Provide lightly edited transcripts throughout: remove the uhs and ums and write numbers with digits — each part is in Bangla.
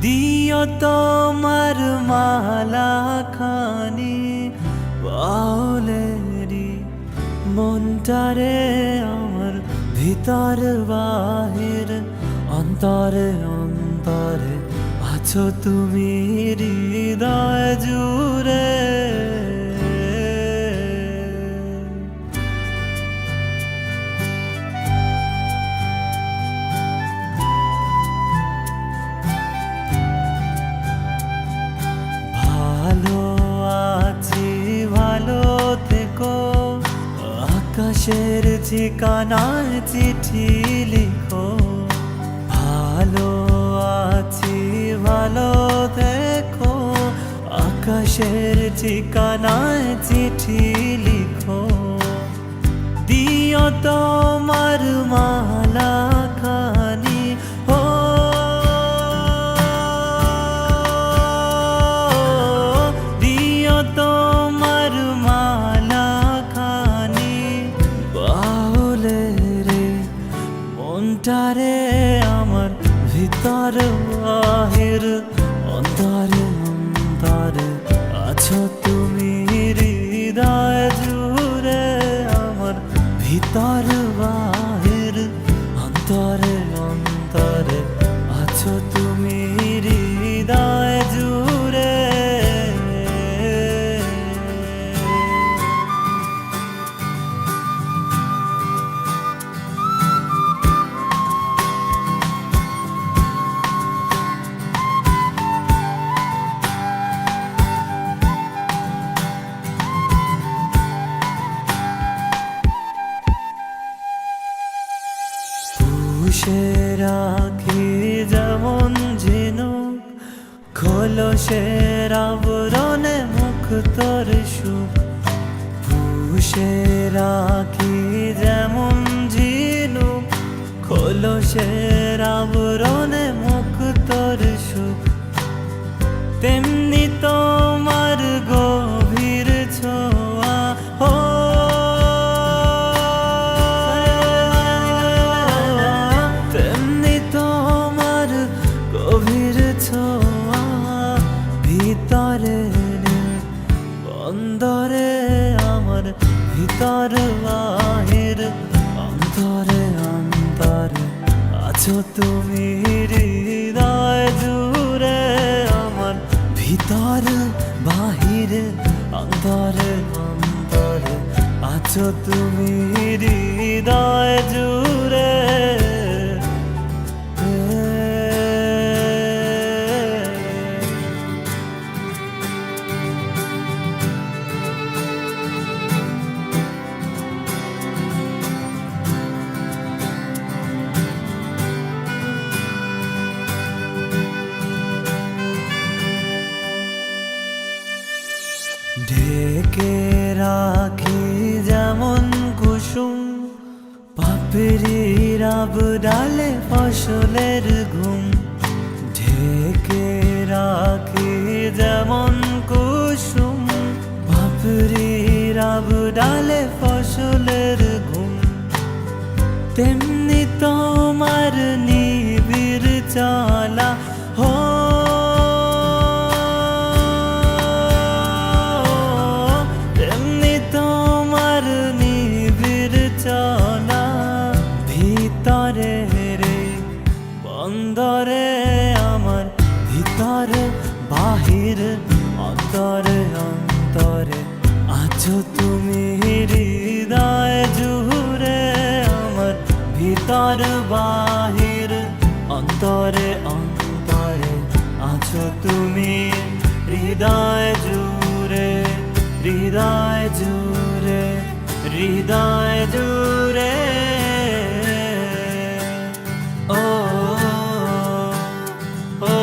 দিও তোমার মালা খানি বাউলেরি মনটারে আমার ভিতর বাহির অন্তরে অন্তরে আছো তুমি হৃদয় জুড়ে। ভালো আছি ভালো থেকো, আকাশের ঠিকানায় চিঠি লিখো। ভালো আছি ভালো থেকো, আকাশের ঠিকানায় চিঠি লিখো। দিও তোমার মালা খানি ও দিও তোমার মালা খানি বাউলে রে মনটারে আমার ভিতর বাহির অন্তরে অন্তরে আছো তুমি হৃদয় জুড়ে। আমার ভিতর বাহির অন্তরে অন্তরে আছো তুমি হৃদয় জুড়ে। পুষে রাখি যেমন ঝিনুক, খোলসের আবরণে মুখ তোর সুখ। পুষে রাখি যেমন ঝিনুক, খোলসের আবরণে মুখ তোর সুখ। তেমনি তোমার গভীর ছোঁয়া ও গভীর ছোঁয়া ভিতরে অন্তরে আমার ভিতর বাহির অন্তরে অন্তরে আছো তুমি হৃদয় জুড়ে। আমার ভিতর বাহির অন্তরে অন্তরে আছো তুমি হৃদয় জুড়ে। ঢেকে রাখি যেমন কুসুম, পাপড়ির আবডালে ফসলের ঘুম। ঢেকে রাখি যেমন কুসুম, পাপড়ির আবডালে ফসলের ঘুম। তেমনি তোমার নিবিড় চলা হো চলা ভিতরে রে বন্দরে আমার ভিতর বাহির অন্তরে অন্তরে আছো তুমি হৃদয় জুড়ে। আমার ভিতর বাহির অন্তরে অন্তরে আছো তুমি হৃদয় জুড়ে হৃদয় জুড়ে হৃদয় জুড়ে। ও ও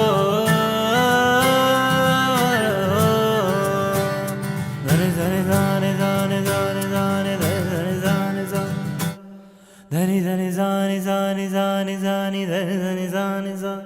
ধরে ধরে জানে জানে জানে জানে ধরে জানে ধরে ধরে জানে জানে জানে জানে ধরে ধরে জানে জানে